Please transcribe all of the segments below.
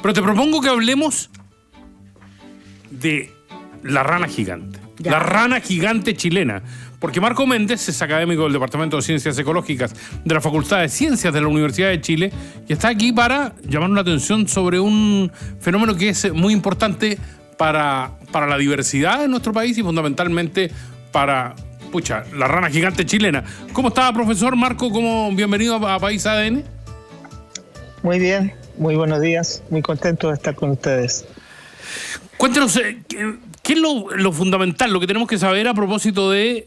Pero te propongo que hablemos de la rana gigante. Ya. La rana gigante chilena. Porque Marco Méndez es académico del Departamento de Ciencias Ecológicas de la Facultad de Ciencias de la Universidad de Chile y está aquí para llamarnos la atención sobre un fenómeno que es muy importante para la diversidad de nuestro país y fundamentalmente para la rana gigante chilena. ¿Cómo está, profesor Marco? Bienvenido a País ADN. Muy bien, muy buenos días, muy contento de estar con ustedes. Cuéntenos, ¿qué es lo fundamental, lo que tenemos que saber a propósito de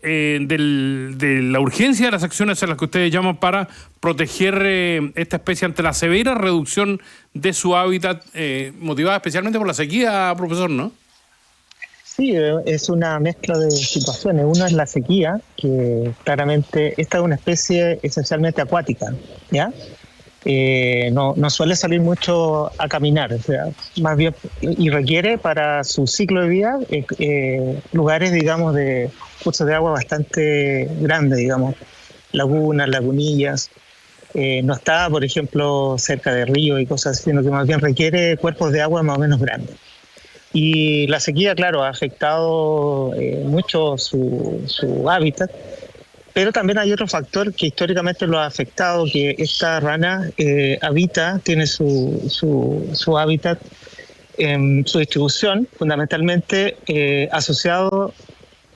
la urgencia de las acciones a las que ustedes llaman para proteger esta especie ante la severa reducción de su hábitat, motivada especialmente por la sequía, profesor, ¿no? Sí, es una mezcla de situaciones. Una es la sequía, que claramente esta es una especie esencialmente acuática, ¿ya? No suele salir mucho a caminar, o sea, más bien, y requiere para su ciclo de vida lugares, digamos, de cursos de agua bastante grandes, digamos, lagunas, lagunillas. No está, por ejemplo, cerca de ríos y cosas así, sino que más bien requiere cuerpos de agua más o menos grandes. Y la sequía, claro, ha afectado mucho su hábitat. Pero también hay otro factor que históricamente lo ha afectado, que esta rana tiene su hábitat, su distribución, fundamentalmente asociado,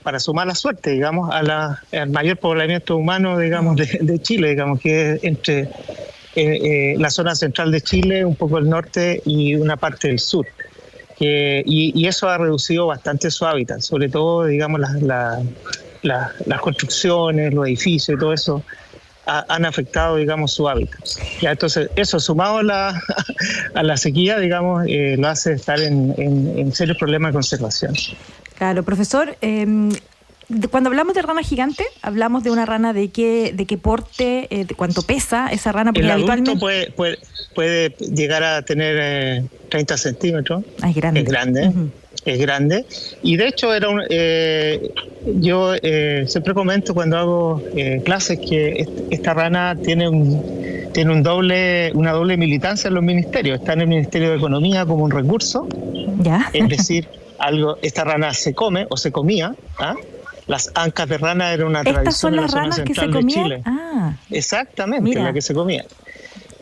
para su mala suerte, digamos, al mayor poblamiento humano, digamos, de Chile, digamos, que es entre la zona central de Chile, un poco el norte y una parte del sur. Y eso ha reducido bastante su hábitat, sobre todo, digamos, las construcciones, los edificios y todo eso han afectado, digamos, su hábitat. Ya, entonces, eso sumado a la sequía, digamos, lo hace estar en serios problemas de conservación. Claro, profesor, cuando hablamos de rana gigante, hablamos de una rana de qué porte, de cuánto pesa esa rana. El adulto puede llegar a tener 30 centímetros. Es grande. Es grande. Uh-huh. Es grande, y de hecho yo siempre comento cuando hago clases que esta rana tiene una doble militancia en los ministerios. Está en el Ministerio de Economía como un recurso, ¿ya? Es decir, esta rana se come o se comía, ¿ah? Las ancas de rana era una tradición en la zona central de Chile. Ah, exactamente, mira. La que se comía.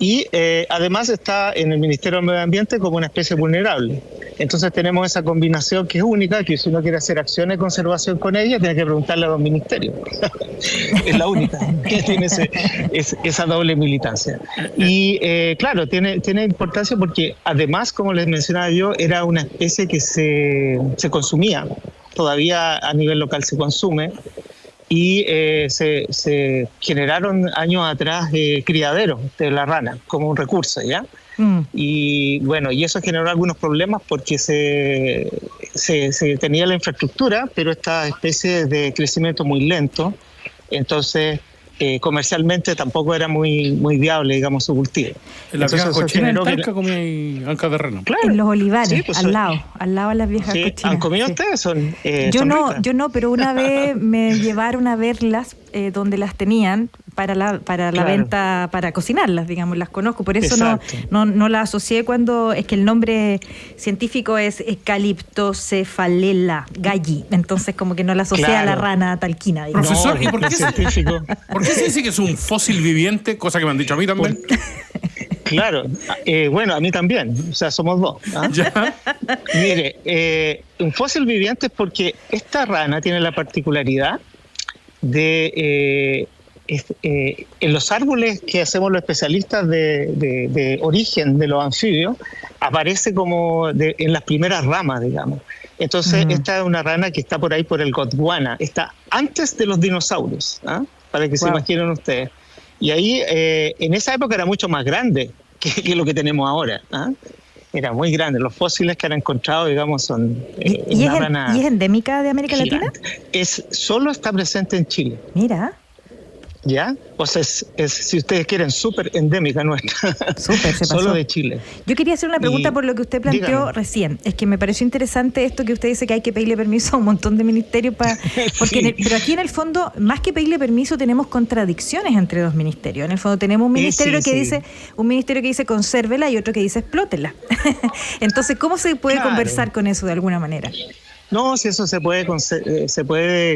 Y además está en el Ministerio de Medio Ambiente como una especie vulnerable. Entonces tenemos esa combinación que es única, que si uno quiere hacer acciones de conservación con ella, tiene que preguntarle a los ministerios. Es la única que tiene esa doble militancia. Y claro, tiene importancia porque además, como les mencionaba yo, era una especie que se consumía. Todavía a nivel local se consume. Y se generaron años atrás criaderos de la rana como un recurso, ¿ya? Y bueno, y eso generó algunos problemas porque se tenía la infraestructura, pero esta especie de crecimiento muy lento, entonces comercialmente tampoco era muy viable, digamos, su cultivo. En las viejas cochinas en Talca comía ancas de rana. Claro. En los olivares, sí, pues, al lado de las viejas cochinas. ¿Han comido ustedes? Yo no, pero una vez me llevaron a verlas donde las tenían para la venta, para cocinarlas, digamos, las conozco, por eso no la asocié cuando, es que el nombre científico es Calyptocephalela galli, entonces como que no la asocié a la rana talquina, digamos. Profesor, ¿y por qué se dice que es un fósil viviente? Cosa que me han dicho a mí también. Claro, bueno, a mí también, o sea, somos dos. ¿Ah? ¿Ya? Mire, un fósil viviente es porque esta rana tiene la particularidad de en los árboles que hacemos los especialistas de origen de los anfibios, aparece como en las primeras ramas, digamos. Entonces, esta es una rana que está por ahí por el Gondwana, está antes de los dinosaurios, ¿ah? Para que se imaginen ustedes. Y ahí, en esa época era mucho más grande que lo que tenemos ahora, ¿ah? Era muy grande. Los fósiles que han encontrado, digamos, son ¿Y es endémica de América gigante. Latina? Solo está presente en Chile. Mira. ¿Ya? O sea, si ustedes quieren, súper endémica nuestra. Súper, se pasó. Solo de Chile. Yo quería hacer una pregunta por lo que usted planteó dígame. recién. Es que me pareció interesante esto que usted dice que hay que pedirle permiso a un montón de ministerios porque Sí. pero aquí en el fondo, más que pedirle permiso, tenemos contradicciones entre los ministerios. En el fondo tenemos un ministerio que dice consérvela y otro que dice explótela. Entonces, ¿cómo se puede conversar con eso de alguna manera? No, si eso se puede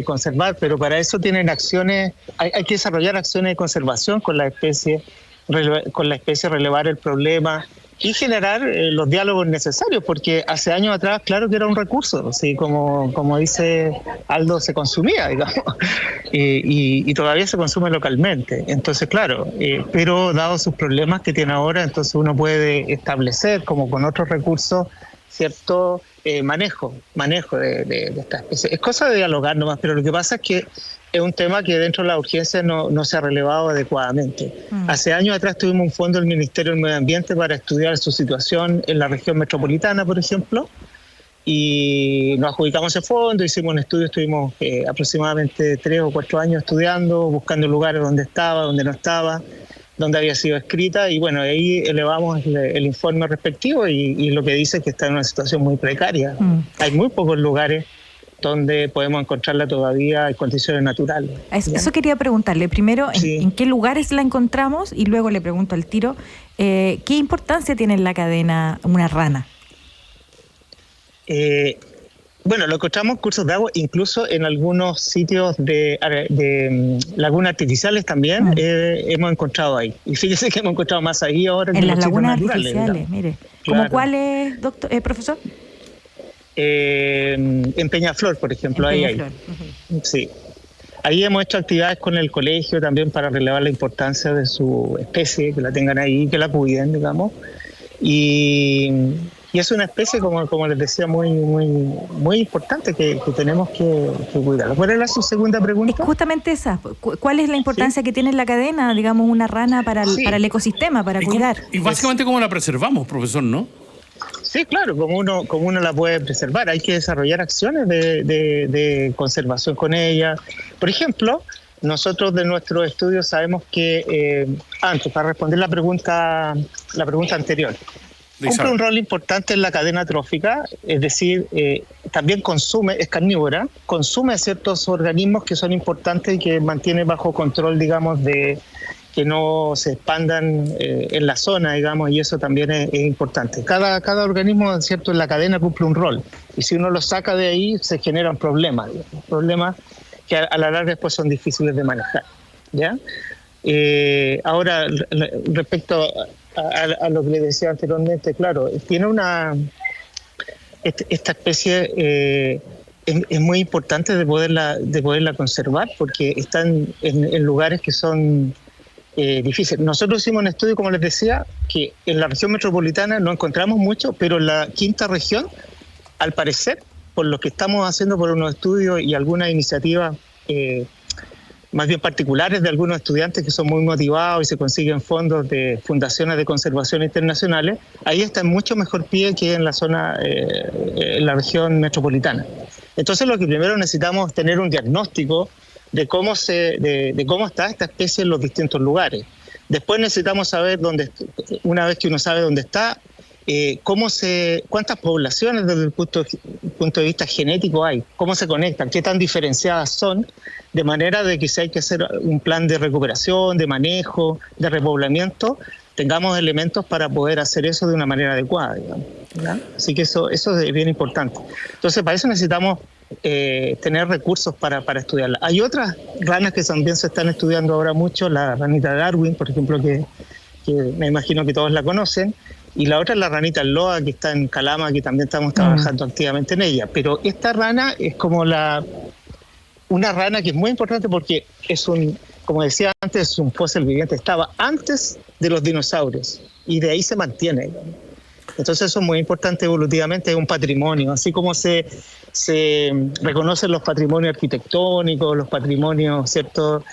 conservar, pero para eso tienen acciones, hay que desarrollar acciones de conservación con la especie, relevar el problema y generar los diálogos necesarios, porque hace años atrás, claro que era un recurso, así como dice Aldo, se consumía, digamos, y todavía se consume localmente. Entonces, claro, pero dado sus problemas que tiene ahora, entonces uno puede establecer, como con otros recursos, cierto manejo de esta especie. Es cosa de dialogar nomás, pero lo que pasa es que es un tema que dentro de la urgencia no se ha relevado adecuadamente. Hace años atrás tuvimos un fondo del Ministerio del Medio Ambiente para estudiar su situación en la región metropolitana, por ejemplo, y nos adjudicamos ese fondo, hicimos un estudio, estuvimos aproximadamente 3 o 4 años estudiando, buscando lugares donde estaba, donde no estaba, donde había sido escrita, y bueno, ahí elevamos el informe respectivo y lo que dice es que está en una situación muy precaria. Hay muy pocos lugares donde podemos encontrarla todavía en condiciones naturales. Eso quería preguntarle. Primero, Sí. ¿en qué lugares la encontramos? Y luego le pregunto al tiro, ¿qué importancia tiene en la cadena una rana? Bueno, lo encontramos en cursos de agua, incluso en algunos sitios de lagunas artificiales también hemos encontrado ahí. Y fíjese que hemos encontrado más ahí ahora que en las los sitios lagunas naturales, artificiales, digamos. mire. Claro. ¿Cómo cuáles, profesor? En Peñaflor, por ejemplo, ahí hay. Sí. Ahí hemos hecho actividades con el colegio también para relevar la importancia de su especie, que la tengan ahí, que la cuiden, digamos. Y es una especie, como les decía, muy importante que tenemos que cuidar. ¿Cuál era su segunda pregunta? Es justamente esa. ¿Cuál es la importancia que tiene en la cadena, digamos, una rana para el ecosistema, para cuidar? Y básicamente, ¿cómo la preservamos, profesor, no? Sí, claro, como uno la puede preservar. Hay que desarrollar acciones de conservación con ella. Por ejemplo, nosotros de nuestros estudios sabemos que, antes, para responder la pregunta anterior, cumple un rol importante en la cadena trófica, es decir, también es carnívora, consume ciertos organismos que son importantes y que mantiene bajo control, digamos, de que no se expandan en la zona, digamos, y eso también es importante. Cada organismo, cierto, en la cadena cumple un rol, y si uno lo saca de ahí, se generan problemas que a la larga después son difíciles de manejar, ¿ya? Ahora, respecto a lo que le decía anteriormente, claro, tiene esta especie es muy importante de poderla conservar porque están en lugares que son difíciles. Nosotros hicimos un estudio, como les decía, que en la región metropolitana no encontramos mucho, pero en la quinta región, al parecer, por lo que estamos haciendo por unos estudios y algunas iniciativas más bien particulares de algunos estudiantes que son muy motivados y se consiguen fondos de fundaciones de conservación internacionales, ahí está en mucho mejor pie que en la zona, en la región metropolitana. Entonces lo que primero necesitamos es tener un diagnóstico de cómo está esta especie en los distintos lugares. Después necesitamos saber una vez que uno sabe dónde está, cuántas poblaciones desde el punto de vista genético hay, cómo se conectan, qué tan diferenciadas son, de manera de que si hay que hacer un plan de recuperación, de manejo, de repoblamiento, tengamos elementos para poder hacer eso de una manera adecuada, digamos, ¿ya? Así que eso es bien importante. Entonces, para eso necesitamos tener recursos para estudiarla. Hay otras ranas que también se están estudiando ahora mucho, la ranita Darwin, por ejemplo, que me imagino que todos la conocen, y la otra es la ranita loa, que está en Calama, que también estamos trabajando activamente en ella. Pero esta rana es como una rana que es muy importante porque como decía antes, es un fósil viviente, estaba antes de los dinosaurios y de ahí se mantiene, digamos. Entonces eso es muy importante evolutivamente, es un patrimonio, así como se reconocen los patrimonios arquitectónicos, los patrimonios, ¿cierto?,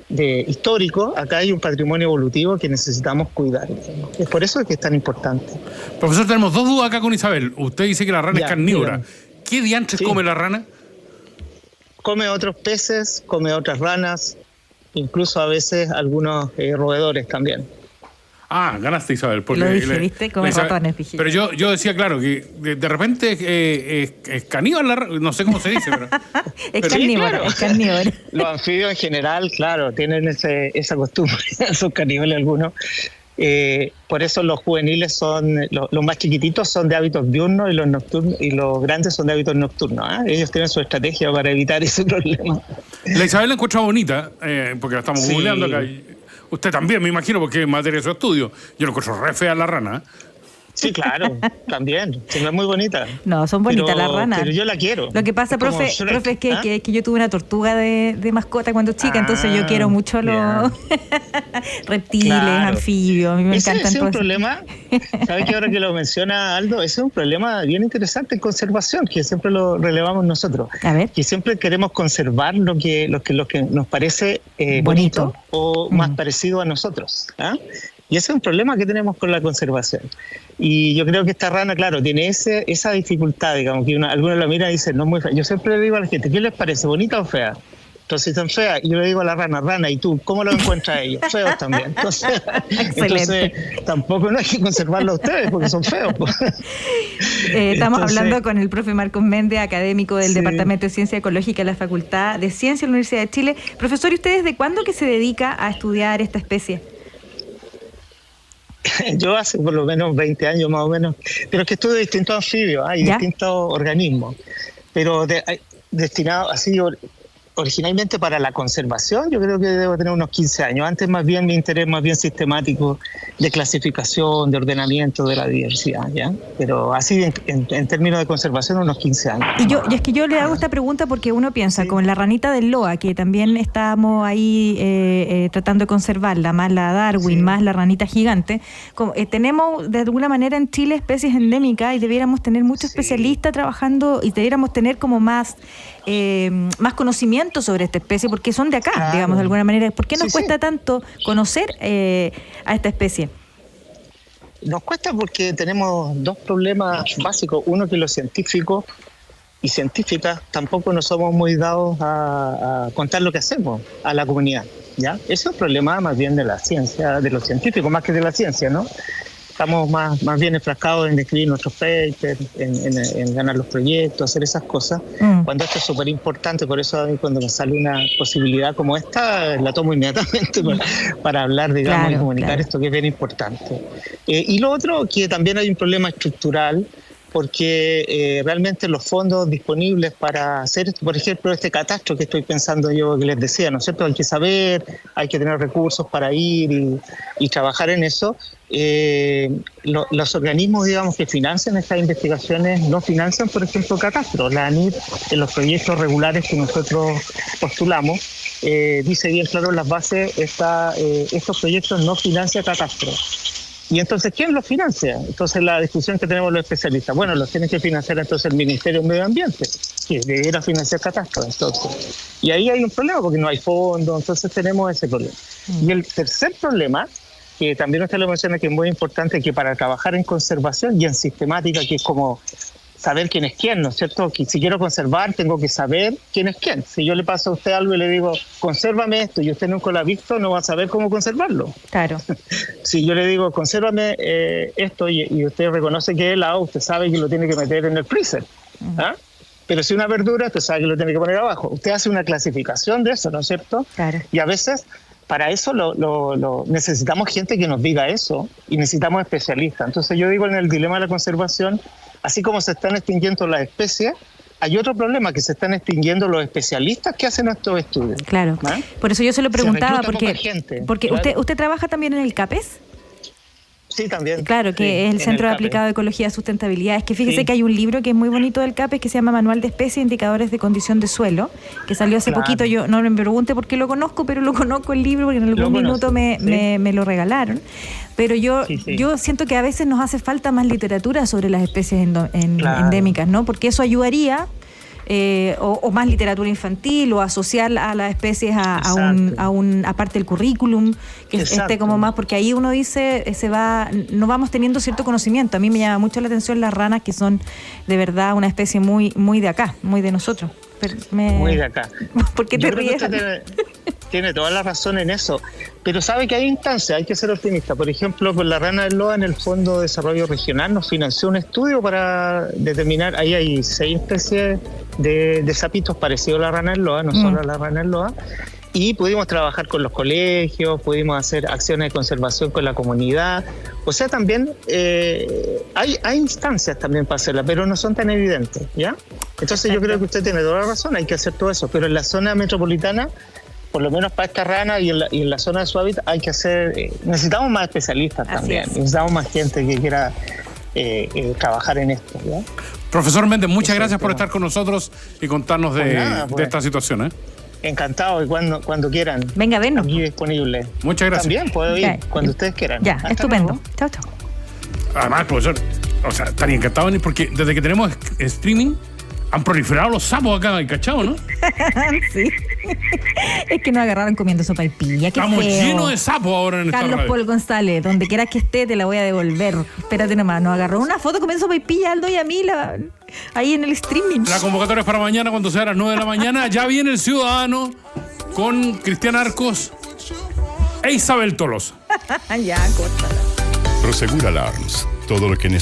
histórico, acá hay un patrimonio evolutivo que necesitamos cuidar. Es por eso que es tan importante. Profesor, tenemos dos dudas acá con Isabel. Usted dice que la rana es carnívora. Dígame. ¿Qué diantres come la rana? Come otros peces, come otras ranas, incluso a veces algunos roedores también. Ah, ganaste, Isabel. Porque lo dije, ¿viste? Como ratones, dije. Pero yo decía, claro, que de repente es caníbal, no sé cómo se dice, pero... Es carnívoro, claro. Es carnívoro. Los anfibios en general, claro, tienen esa costumbre, son caníbales algunos. Por eso los juveniles son, los más chiquititos son de hábitos diurnos y los nocturnos, y los grandes son de hábitos nocturnos. Ellos tienen su estrategia para evitar ese problema. La Isabel la encuentra bonita, porque la estamos googleando acá. Usted también, me imagino, porque es materia de su estudio. Yo lo encuentro re fea la rana. Sí, claro, también. Sí, es muy bonita. No, son bonitas las ranas. Pero yo la quiero. Lo que pasa, profe, es que yo tuve una tortuga de mascota cuando chica, entonces yo quiero mucho los reptiles, anfibios. A mí me encantan. Ese es un problema, ¿sabes que ahora que lo menciona Aldo? Ese es un problema bien interesante en conservación, que siempre lo relevamos nosotros. A ver. Que siempre queremos conservar lo que nos parece bonito o más parecido a nosotros. Y ese es un problema que tenemos con la conservación. Y yo creo que esta rana, claro, tiene esa dificultad, digamos, que algunos la miran y dicen, no es muy fea. Yo siempre le digo a la gente, ¿qué les parece, bonita o fea? Entonces, están feas. Y yo le digo a la rana, ¿y tú cómo lo encuentras a ellos? Feos también. Entonces tampoco no hay que conservarlo a ustedes porque son feos. Estamos hablando con el profe Marcos Méndez, académico del Departamento de Ciencia Ecológica de la Facultad de Ciencia de la Universidad de Chile. Profesor, ¿y usted desde cuándo que se dedica a estudiar esta especie? Yo hace por lo menos 20 años más o menos, pero es que estudio distintos anfibios y distintos organismos, pero destinado así originalmente para la conservación. Yo creo que debo tener unos 15 años. Antes más bien mi interés más bien sistemático de clasificación, de ordenamiento de la diversidad, ¿ya? Pero así en términos de conservación unos 15 años. Y es que yo le hago esta pregunta porque uno piensa con la ranita del Loa, que también estamos ahí tratando de conservarla, más la Darwin, más la ranita gigante. Tenemos de alguna manera en Chile especies endémicas y debiéramos tener muchos especialistas trabajando y debiéramos tener como más conocimiento sobre esta especie, porque son de acá, digamos, de alguna manera. ¿Por qué nos cuesta tanto conocer a esta especie? Nos cuesta porque tenemos dos problemas básicos. Uno, que los científicos y científicas tampoco no somos muy dados a contar lo que hacemos a la comunidad, ¿ya? Ese es un problema más bien de la ciencia, de los científicos, más que de la ciencia, ¿no? Estamos más bien enfrascados en escribir nuestros papers, en ganar los proyectos, hacer esas cosas, cuando esto es súper importante. Por eso a mí cuando me sale una posibilidad como esta, la tomo inmediatamente para hablar, digamos, y comunicar esto que es bien importante. Y lo otro, que también hay un problema estructural, porque realmente los fondos disponibles para hacer, por ejemplo, este catastro que estoy pensando yo, que les decía, ¿no es cierto? Hay que saber, hay que tener recursos para ir y trabajar en eso. Los organismos, digamos, que financian estas investigaciones no financian, por ejemplo, catastro. La ANIT, en los proyectos regulares que nosotros postulamos, dice bien claro en las bases, estos proyectos no financian catastro. Y entonces, ¿quién los financia? Entonces, la discusión que tenemos los especialistas, bueno, los tiene que financiar entonces el Ministerio del Medio Ambiente, que debiera financiar catastro. Entonces, y ahí hay un problema porque no hay fondos, entonces tenemos ese problema. Y el tercer problema, que también usted lo menciona, que es muy importante, que para trabajar en conservación y en sistemática, que es como saber quién es quién, ¿no es cierto? Que si quiero conservar, tengo que saber quién es quién. Si yo le paso a usted algo y le digo, consérvame esto, y usted nunca lo ha visto, no va a saber cómo conservarlo. Claro. Si yo le digo, consérvame esto, y usted reconoce que es helado, usted sabe que lo tiene que meter en el freezer. Pero si una verdura, usted sabe que lo tiene que poner abajo. Usted hace una clasificación de eso, ¿no es cierto? Claro. Y a veces, para eso necesitamos gente que nos diga eso, y necesitamos especialistas. Entonces yo digo, en el dilema de la conservación, así como se están extinguiendo las especies, hay otro problema, que se están extinguiendo los especialistas que hacen estos estudios. Claro. Por eso yo se lo preguntaba, porque claro. ¿Usted trabaja también en el CAPES? Sí, también. Claro, que es el Centro de Aplicado de Ecología y Sustentabilidad. Es que fíjese que hay un libro que es muy bonito del CAPES que se llama Manual de Especies e Indicadores de Condición de Suelo, que salió hace poquito. Yo no me pregunte por qué lo conozco, pero lo conozco el libro porque en algún minuto me lo regalaron. Pero yo siento que a veces nos hace falta más literatura sobre las especies endémicas, ¿no? Porque eso ayudaría, o más literatura infantil, o asociar a las especies a un aparte del currículum, que esté como más, porque ahí uno dice, no vamos teniendo cierto conocimiento. A mí me llama mucho la atención las ranas, que son de verdad una especie muy, muy de acá, muy de nosotros. Muy de acá. ¿Por qué te ríes? tiene toda la razón en eso, pero sabe que hay instancias, hay que ser optimista. Por ejemplo, con la rana del Loa en el Fondo de Desarrollo Regional nos financió un estudio para determinar, ahí hay 6 especies de sapitos parecidos a la rana del Loa, no solo a la rana del Loa, y pudimos trabajar con los colegios, pudimos hacer acciones de conservación con la comunidad. O sea, también hay instancias también para hacerlas, pero no son tan evidentes, ¿ya? Entonces yo creo que usted tiene toda la razón, hay que hacer todo eso, pero en la zona metropolitana, por lo menos para esta rana y en la zona de su hábitat, hay que hacer, necesitamos más especialistas también, necesitamos más gente que quiera trabajar en esto, ¿ya? Profesor Méndez, muchas gracias por estar con nosotros y contarnos de esta situación, Encantado, y cuando quieran. Venga, ven. Aquí disponible. Muchas gracias. También puedo ir cuando ustedes quieran. Ya, estupendo. Chao, chao. Además, profesor, o sea, estaría encantado de venir porque desde que tenemos streaming han proliferado los sapos acá, ¿cachado, no? Sí. Es que nos agarraron comiendo sopaipilla. Estamos llenos de sapos ahora en esta Carlos radio. Paul González, donde quiera que esté, te la voy a devolver. Espérate nomás, nos agarró una foto comiendo sopaipilla, Aldo y a mí, ahí en el streaming. La convocatoria es para mañana, cuando sea a las 9 de la mañana. Ya viene el Ciudadano con Cristian Arcos e Isabel Tolosa. Ya, córtala. Prosegur Alarms. Todo lo que necesitas.